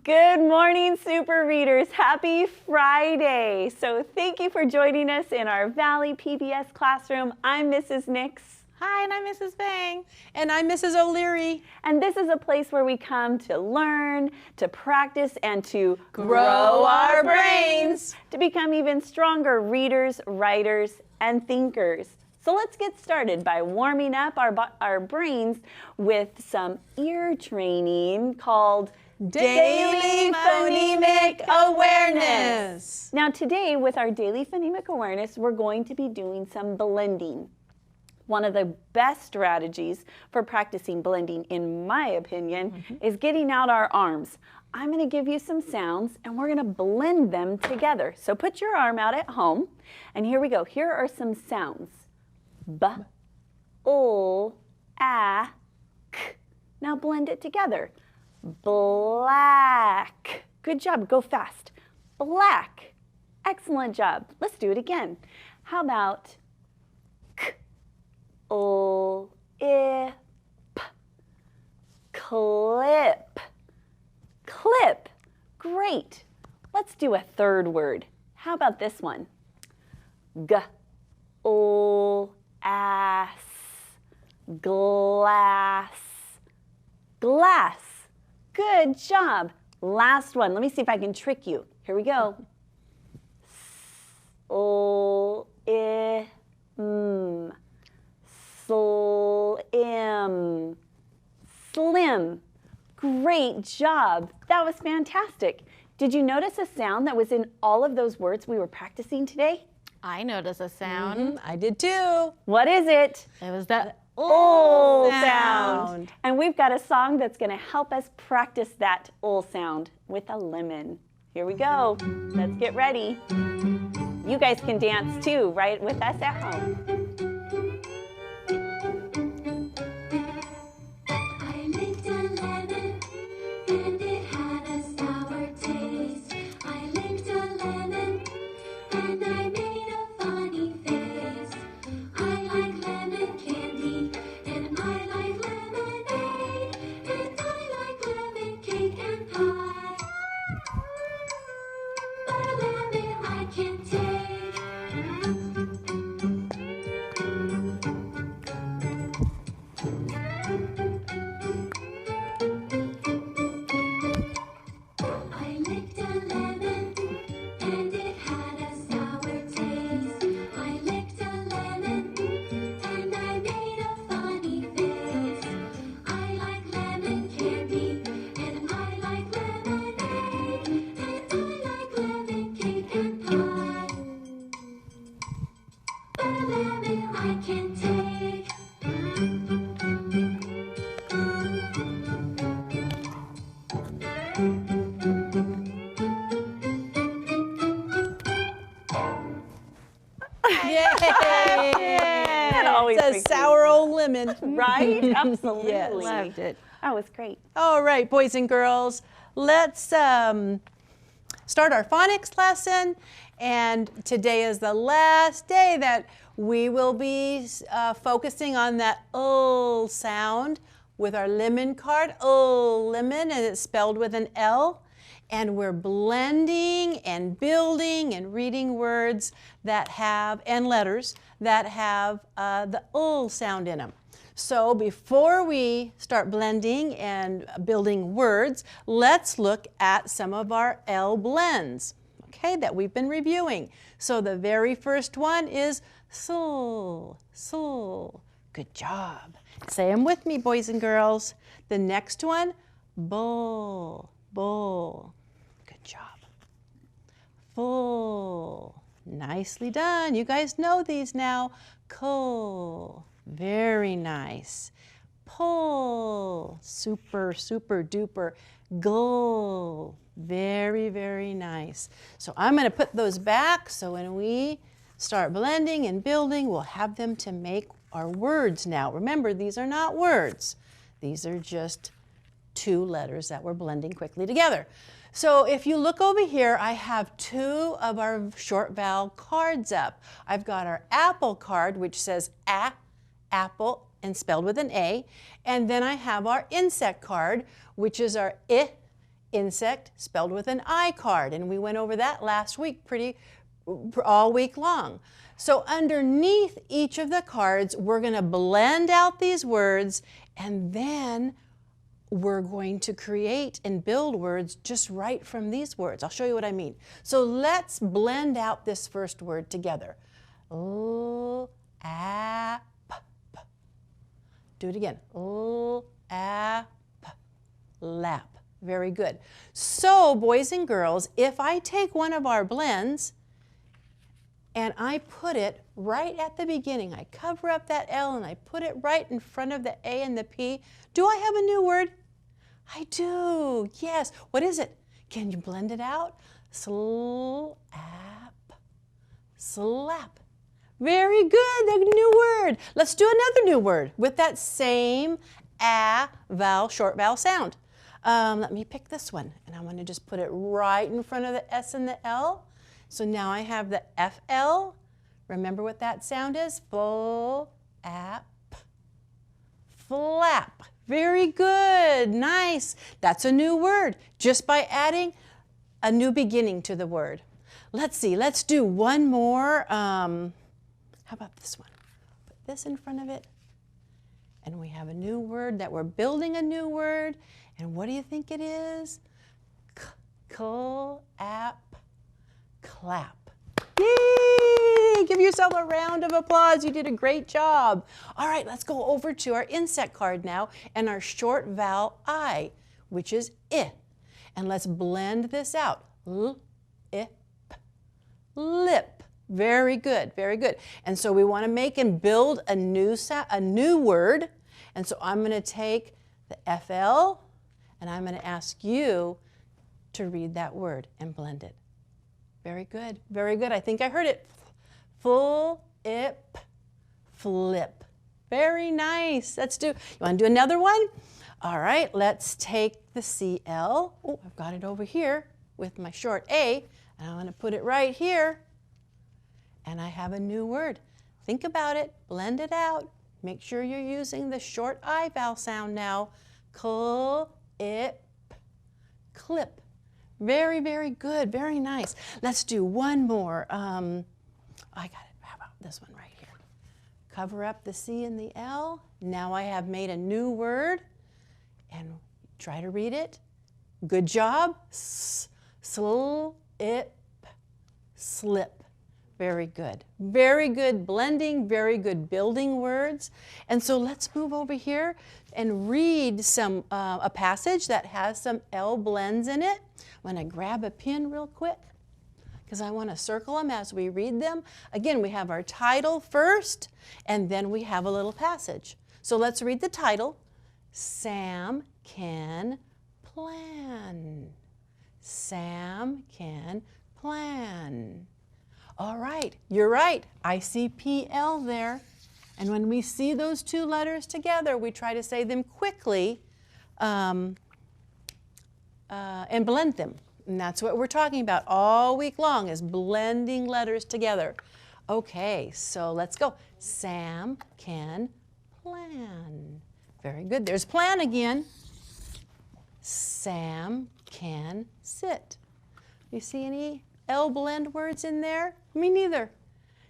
Good morning, super readers. Happy Friday. So thank you for joining us in our Valley PBS classroom. I'm Mrs. Nix. Hi, and I'm Mrs. Bang. And I'm Mrs. O'Leary. And this is a place where we come to learn, to practice, and to grow our brains to become even stronger readers, writers, and thinkers. So let's get started by warming up our brains with some ear training called Daily Phonemic Awareness. Now today with our Daily Phonemic Awareness, we're going to be doing some blending. One of the best strategies for practicing blending, in my opinion, is getting out our arms. I'm going to give you some sounds and we're going to blend them together. So put your arm out at home and here we go. Here are some sounds. B, ul, a, k. Now blend it together. Black. Good job. Go fast. Black. Excellent job. Let's do it again. How about k, ul, I, p. Clip. Clip. Great. Let's do a third word. How about this one? G, ul, ass. Glass. Glass. Good job. Last one. Let me see if I can trick you. Here we go. Slim. Slim. Slim. Great job. That was fantastic. Did you notice a sound that was in all of those words we were practicing today? I noticed a sound. I did too. What is it? It was that ul sound. And we've got a song that's going to help us practice that ul sound with a lemon. Here we go. Let's get ready. You guys can dance too, right, with us at home. It's a sour old lemon. Right? Absolutely. Yes. Loved it. That was great. All right, boys and girls, let's start our phonics lesson. And today is the last day that we will be focusing on that ul sound with our lemon card. Ul, lemon, and it's spelled with an L. And we're blending and building and reading words that have, and letters that have the ul sound in them. So before we start blending and building words, let's look at some of our L blends, okay, that we've been reviewing. So the very first one is sul, sul. Good job. Say them with me, boys and girls. The next one, bull, bull. Good job. Full. Nicely done. You guys know these now. Cull. Very nice. Pull. Super, super duper. Gull. Very, very nice. So I'm going to put those back so when we start blending and building, we'll have them to make our words now. Remember, these are not words. These are just two letters that we're blending quickly together. So if you look over here, I have two of our short vowel cards up. I've got our apple card, which says apple, and spelled with an A. And then I have our insect card, which is our insect spelled with an I card, and we went over that last week all week long. So underneath each of the cards, we're going to blend out these words, and then we're going to create and build words just right from these words. I'll show you what I mean. So let's blend out this first word together. L, a, p, p. Do it again. L, a, p, lap. Very good. So, boys and girls, if I take one of our blends and I put it right at the beginning, I cover up that L and I put it right in front of the A and the P, do I have a new word? I do, yes. What is it? Can you blend it out? Slap, slap. Very good, a new word. Let's do another new word with that same A vowel, short vowel sound. Let me pick this one, and I'm going to just put it right in front of the S and the L. So now I have the FL. Remember what that sound is? Flap, flap. Very good, nice. That's a new word, just by adding a new beginning to the word. Let's see, let's do one more. How about this one? Put this in front of it. And we have a new word that we're building a new word. And what do you think it is? Clap, clap. Yay! Give yourself a round of applause. You did a great job. All right, let's go over to our insect card now and our short vowel I, which is I. And let's blend this out. L, I, p, lip. Very good, very good. And so we want to make and build a new word. And so I'm going to take the FL and I'm going to ask you to read that word and blend it. Very good, very good. I think I heard it. Full, ip, flip. Very nice. Let's do, you want to do another one? All right, let's take the CL. Oh, I've got it over here with my short A, and I'm going to put it right here. And I have a new word. Think about it, blend it out. Make sure you're using the short I vowel sound now. Clip, clip. Very, very good, very nice. Let's do one more. I got it, how about this one right here? Cover up the C and the L. Now I have made a new word, and try to read it. Good job. Slip, slip. Very good. Very good blending, very good building words. And so let's move over here and read a passage that has some L blends in it. I'm going to grab a pen real quick because I want to circle them as we read them. Again, we have our title first, and then we have a little passage. So let's read the title. Sam can plan. Sam can plan. All right, you're right. I see PL there. And when we see those two letters together, we try to say them quickly and blend them. And that's what we're talking about all week long, is blending letters together. Okay, so let's go. Sam can plan. Very good. There's plan again. Sam can sit. You see any L blend words in there? Me neither.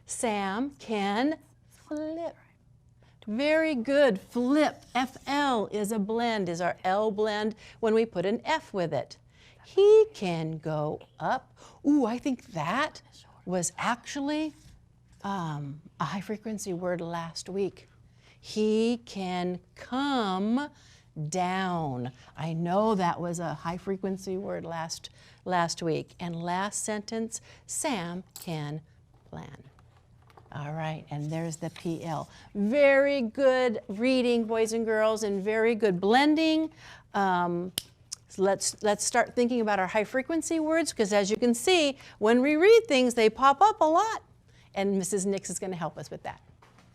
Sam can flip. Very good. Flip. FL is a blend, is our L blend when we put an F with it. He can go up. Ooh, I think that was actually a high frequency word last week. He can come down. I know that was a high frequency word last week. And last sentence, Sam can plan. All right, and there's the PL. Very good reading, boys and girls, and very good blending. So let's start thinking about our high frequency words, because as you can see, when we read things, they pop up a lot. And Mrs. Nix is going to help us with that.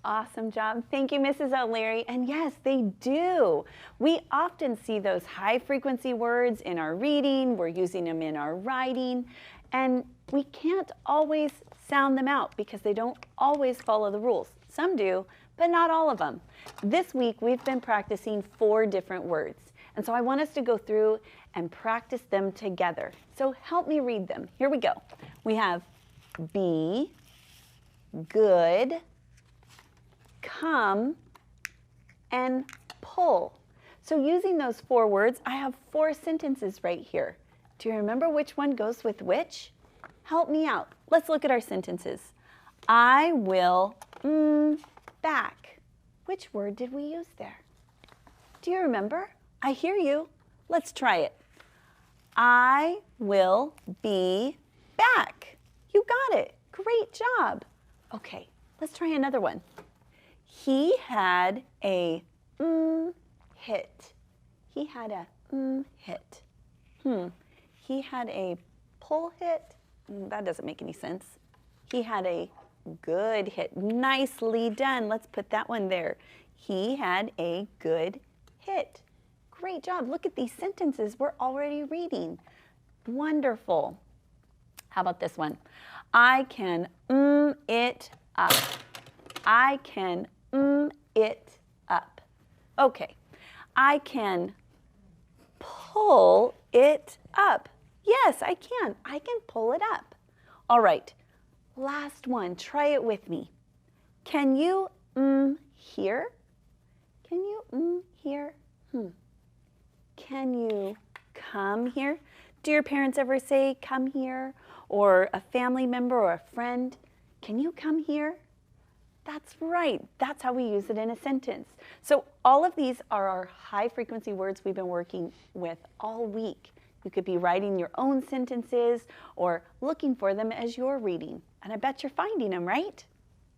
Awesome job. Thank you, Mrs. O'Leary. And yes, they do. We often see those high frequency words in our reading. We're using them in our writing. And we can't always sound them out because they don't always follow the rules. Some do, but not all of them. This week, we've been practicing 4 different words. And so I want us to go through and practice them together. So help me read them. Here we go. We have be, good, come, and pull. So using those 4 words, I have 4 sentences right here. Do you remember which one goes with which? Help me out. Let's look at our sentences. I will back. Which word did we use there? Do you remember? I hear you. Let's try it. I will be back. You got it. Great job. Okay, let's try another one. He had a hit. He had a hit. He had a pull hit. That doesn't make any sense. He had a good hit. Nicely done. Let's put that one there. He had a good hit. Great job. Look at these sentences we're already reading. Wonderful. How about this one? I can it up. I can it up. Okay. I can pull it up. Yes, I can. I can pull it up. All right. Last one. Try it with me. Can you hear? Can you hear? Can you come here? Do your parents ever say come here? Or a family member or a friend? Can you come here? That's right. That's how we use it in a sentence. So all of these are our high frequency words we've been working with all week. You could be writing your own sentences or looking for them as you're reading. And I bet you're finding them, right?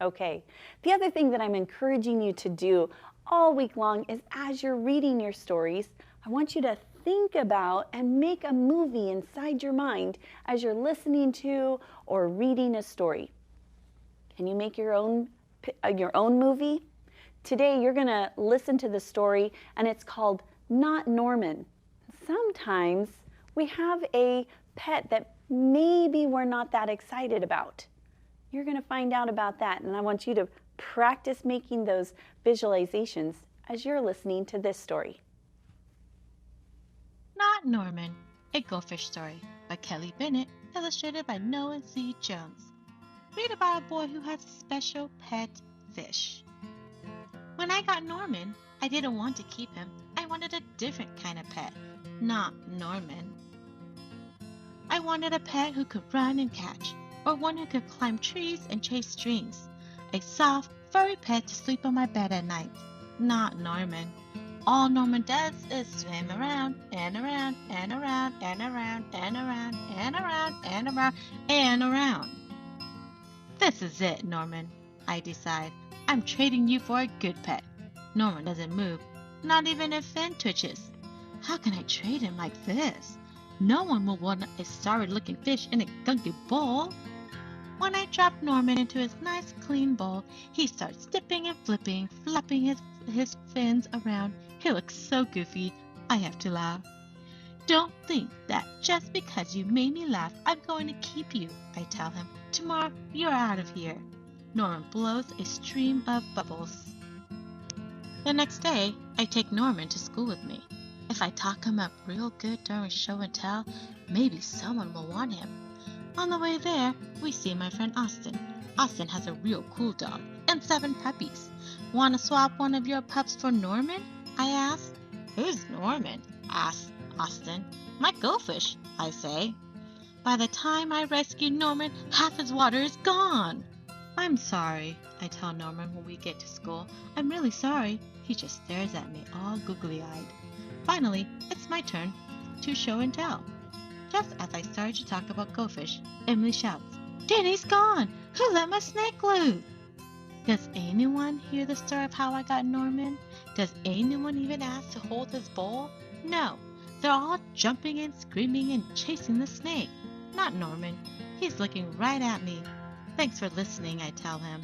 Okay. The other thing that I'm encouraging you to do all week long is as you're reading your stories, I want you to think about and make a movie inside your mind as you're listening to or reading a story. Can you make your own movie? Today you're going to listen to the story and it's called Not Norman. Sometimes we have a pet that maybe we're not that excited about. You're going to find out about that, and I want you to practice making those visualizations as you're listening to this story. Not Norman, a Goldfish Story by Kelly Bennett, illustrated by Noah Z. Jones. Read about a boy who has a special pet fish. When I got Norman, I didn't want to keep him. I wanted a different kind of pet, not Norman. I wanted a pet who could run and catch, or one who could climb trees and chase strings. A soft, furry pet to sleep on my bed at night, not Norman. All Norman does is swim around and around and around and around and around and around and around and around. This is it, Norman, I decide. I'm trading you for a good pet. Norman doesn't move, not even if Finn twitches. How can I trade him like this? No one will want a sorry-looking fish in a gunky bowl. When I drop Norman into his nice clean bowl, he starts dipping and flipping, flapping his fins around. He looks so goofy, I have to laugh. Don't think that just because you made me laugh, I'm going to keep you, I tell him. Tomorrow, you're out of here. Norman blows a stream of bubbles. The next day, I take Norman to school with me. If I talk him up real good during show and tell, maybe someone will want him. On the way there, we see my friend Austin. Austin has a real cool dog and 7 puppies. Want to swap one of your pups for Norman? I ask. Who's Norman? Asks Austin. My goldfish, I say. By the time I rescue Norman, half his water is gone. I'm sorry, I tell Norman when we get to school. I'm really sorry. He just stares at me all googly-eyed. Finally, it's my turn to show and tell. Just as I start to talk about goldfish, Emily shouts, Danny's gone! Who let my snake loose? Does anyone hear the story of how I got Norman? Does anyone even ask to hold his bowl? No, they're all jumping and screaming and chasing the snake. Not Norman. He's looking right at me. Thanks for listening, I tell him.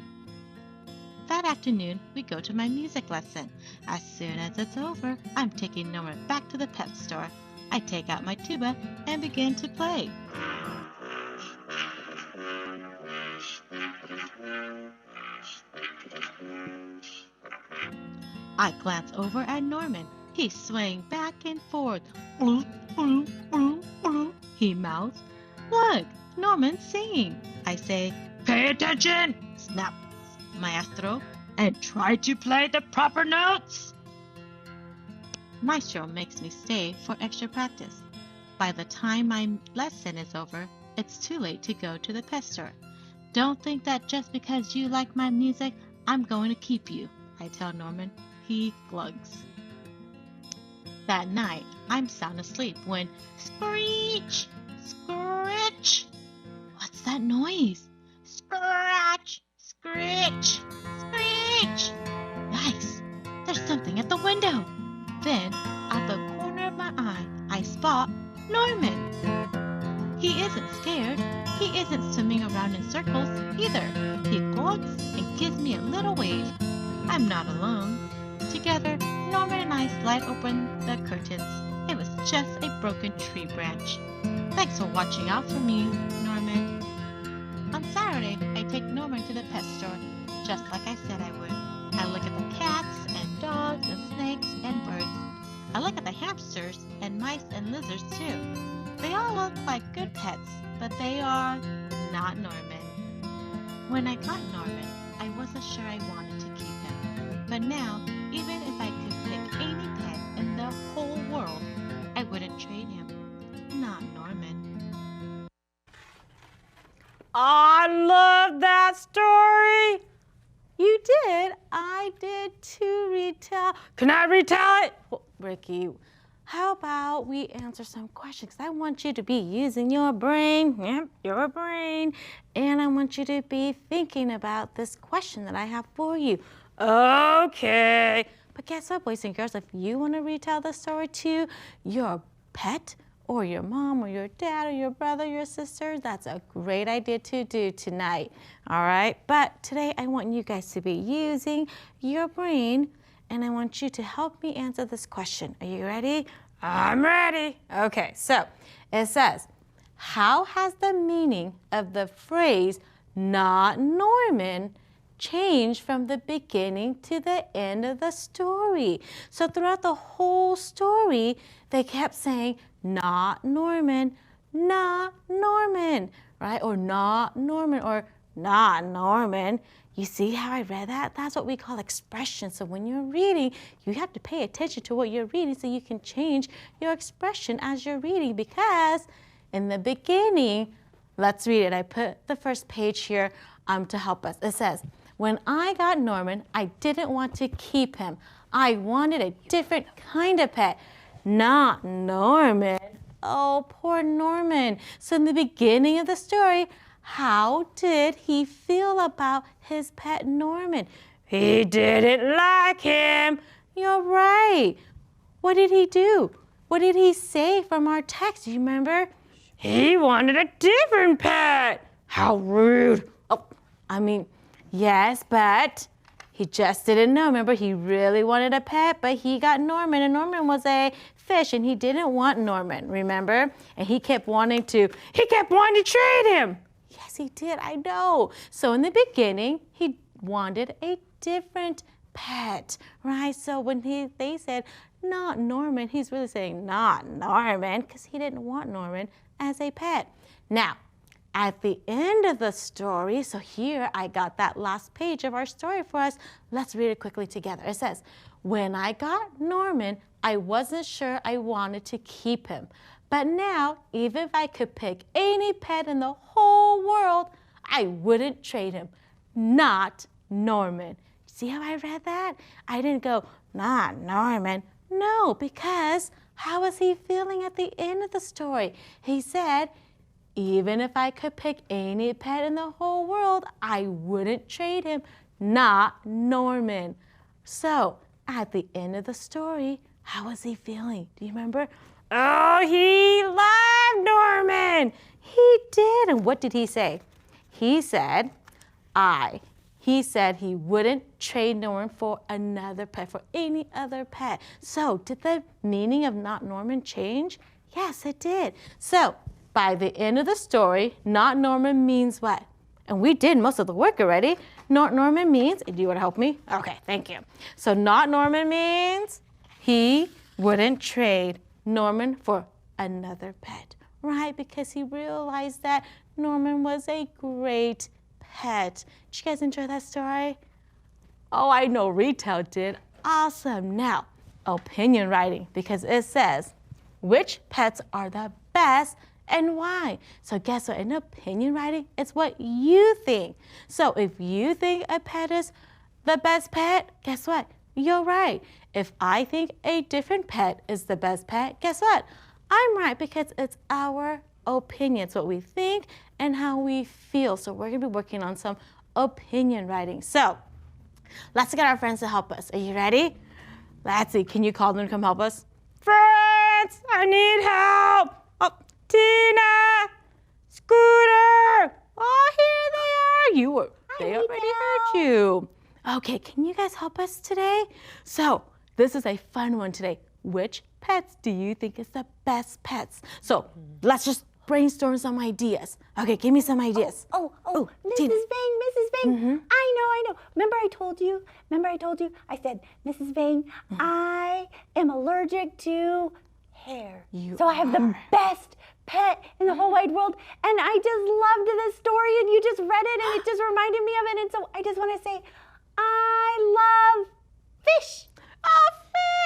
That afternoon, we go to my music lesson. As soon as it's over, I'm taking Norman back to the pet store. I take out my tuba and begin to play. I glance over at Norman. He's swaying back and forth. Bloop, bloop, bloop, bloop, he mouths. Look, Norman's singing. I say, pay attention, snap Maestro, and try to play the proper notes. Maestro makes me stay for extra practice. By the time my lesson is over, it's too late to go to the pet store. Don't think that just because you like my music, I'm going to keep you, I tell Norman. He glugs. That night, I'm sound asleep when screech, screech. What's that noise? Scratch, screech, screech. Nice. There's something at the window. Then, at the corner of my eye, I spot Norman. He isn't scared. He isn't swimming around in circles either. He glugs and gives me a little wave. I'm not alone. Together, Norman and I slide open the curtains. It was just a broken tree branch. Thanks for watching out for me, Norman. On Saturday, I take Norman to the pet store, just like I said I would. I look at the cats and dogs and snakes and birds. I look at the hamsters and mice and lizards too. They all look like good pets, but they are not Norman. When I got Norman, I wasn't sure I wanted to keep him. But now, even if I could pick any pet in the whole world, I wouldn't trade him. Not Norman. I love that story. You did. I did too, retell. Can I retell it? Well, Ricky, how about we answer some questions? I want you to be using your brain. Yep, your brain. And I want you to be thinking about this question that I have for you. Okay. But guess what, boys and girls? If you want to retell the story to your pet or your mom or your dad or your brother, your sister, that's a great idea to do tonight. All right? But today I want you guys to be using your brain, and I want you to help me answer this question. Are you ready? I'm ready. Okay, so it says, how has the meaning of the phrase not Norman changed from the beginning to the end of the story? So throughout the whole story, they kept saying, not Norman, not Norman, right? Or not Norman, or not Norman. You see how I read that? That's what we call expression. So when you're reading, you have to pay attention to what you're reading so you can change your expression as you're reading, because in the beginning, let's read it. I put the first page here to help us. It says, when I got Norman, I didn't want to keep him. I wanted a different kind of pet. Not Norman. Oh, poor Norman. So in the beginning of the story, how did he feel about his pet Norman? He didn't like him. You're right. What did he do? What did he say from our text? Do you remember? He wanted a different pet. How rude. Oh, yes, but he just didn't know. Remember, he really wanted a pet, but he got Norman, and Norman was a fish, and he didn't want Norman, remember? And he kept wanting to trade him. Yes, he did, I know. So in the beginning, he wanted a different pet, right? So when they said, not Norman, he's really saying, not Norman, because he didn't want Norman as a pet. Now, at the end of the story, so here I got that last page of our story for us. Let's read it quickly together. It says, when I got Norman, I wasn't sure I wanted to keep him. But now, even if I could pick any pet in the whole world, I wouldn't trade him. Not Norman. See how I read that? I didn't go, not Norman. No, because how was he feeling at the end of the story? He said, even if I could pick any pet in the whole world, I wouldn't trade him. Not Norman. So, at the end of the story, how was he feeling? Do you remember? Oh, he loved Norman. He did. And what did he say? He said, He said he wouldn't trade Norman for another pet, for any other pet. So, did the meaning of not Norman change? Yes, it did. So, by the end of the story, not Norman means what? And we did most of the work already. Not Norman means, do you want to help me? Okay, thank you. So not Norman means he wouldn't trade Norman for another pet, right? Because he realized that Norman was a great pet. Did you guys enjoy that story? Oh, I know Retail did. Awesome. Now, opinion writing, because it says, which pets are the best and why? So guess what? In opinion writing, it's what you think. So if you think a pet is the best pet, guess what? You're right. If I think a different pet is the best pet, guess what? I'm right, because it's our opinion. It's what we think and how we feel. So we're going to be working on some opinion writing. So let's get our friends to help us. Are you ready? Let's see. Can you call them to come help us? Friends, I need help. Oh, Tina, Scooter. Oh, here they are. They already heard you. Okay, can you guys help us today? So this is a fun one today. Which pets do you think is the best pets? So let's just brainstorm some ideas. Okay, give me some ideas. Oh, Mrs. Tina. Vang, Mrs. Vang. I know. Remember I told you? I said, Mrs. Vang, I am allergic to hair. So I have the best pet in the whole wide world. And I just loved this story, and you just read it, and it just reminded me of it. And so I just want to say, I love fish. Oh,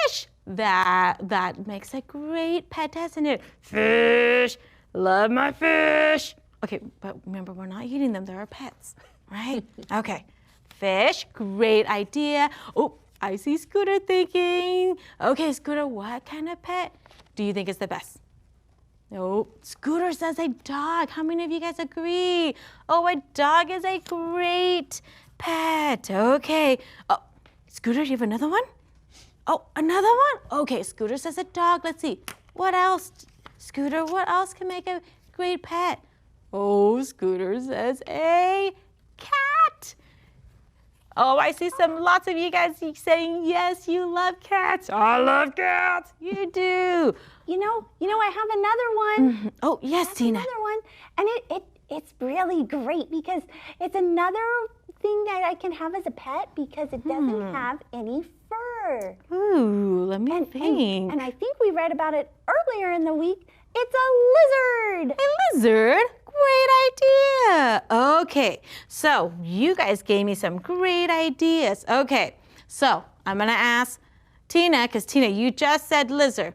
fish! That makes a great pet, doesn't it? Fish! Love my fish! Okay, but remember, we're not eating them. They're our pets, right? Okay. Fish, great idea. Oh, I see Scooter thinking. Okay, Scooter, what kind of pet do you think is the best? Oh, Scooter says a dog. How many of you guys agree? Oh, a dog is a great pet. Okay. Oh, Scooter, do you have another one? Oh, another one? Okay, Scooter says a dog. Let's see. What else? Scooter, what else can make a great pet? Oh, Scooter says a cat. Oh, I see lots of you guys saying, yes, you love cats. I love cats. You do. You know, I have another one. Oh, yes, Tina. Another one, and it's really great because it's another thing that I can have as a pet because it doesn't have any fur. Ooh, let me think. And I think we read about it earlier in the week. It's a lizard. A lizard? Great idea. Okay, so you guys gave me some great ideas. Okay, so I'm gonna ask Tina, because Tina, you just said lizard.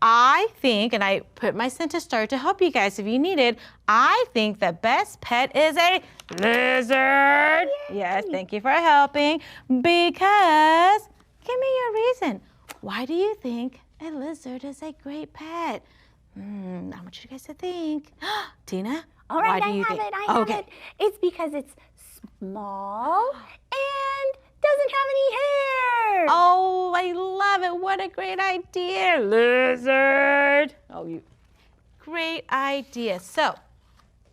I think, and I put my sentence starter to help you guys if you need it, I think the best pet is a lizard. Yay. Yes, thank you for helping. Because, give me your reason. Why do you think a lizard is a great pet? I want you guys to think. Tina, All right, why do you think? I have it. It's because it's small and doesn't have any hair. Oh, I love it. What a great idea, lizard. Great idea. So,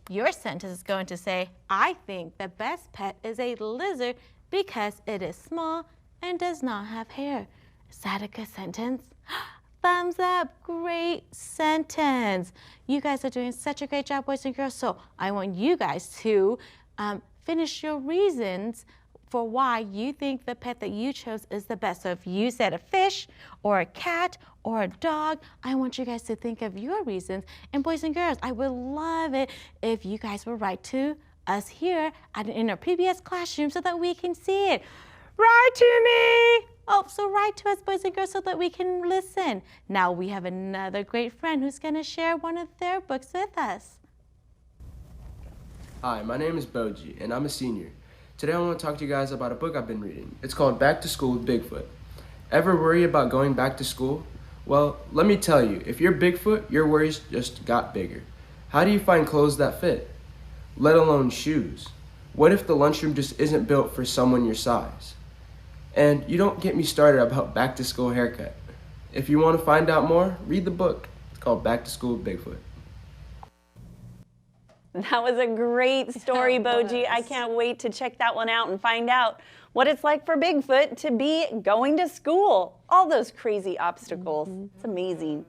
your sentence is going to say, I think the best pet is a lizard because it is small and does not have hair. Is that a good sentence? Thumbs up. Great sentence. You guys are doing such a great job, boys and girls. So I want you guys to finish your reasons for why you think the pet that you chose is the best. So if you said a fish or a cat or a dog, I want you guys to think of your reasons. And boys and girls, I would love it if you guys would write to us here in our PBS classroom so that we can see it. Write to me. Oh, so write to us, boys and girls, so that we can listen. Now we have another great friend who's going to share one of their books with us. Hi, my name is Boji, and I'm a senior. Today I want to talk to you guys about a book I've been reading. It's called Back to School with Bigfoot. Ever worry about going back to school? Well, let me tell you, if you're Bigfoot, your worries just got bigger. How do you find clothes that fit? Let alone shoes. What if the lunchroom just isn't built for someone your size? And you don't get me started about back to school haircut. If you want to find out more, read the book. It's called Back to School with Bigfoot. That was a great story, Boji. I can't wait to check that one out and find out what it's like for Bigfoot to be going to school. All those crazy obstacles. It's amazing.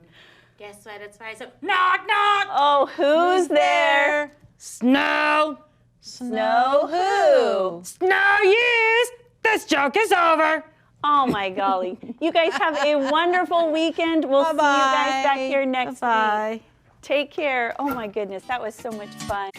Guess what? It's Friday. So knock, knock. Oh, who's there? Snow. Snow who? Snow yous. This joke is over. Oh my golly. You guys have a wonderful weekend. We'll see you guys back here next week. Bye. Take care. Oh my goodness, that was so much fun.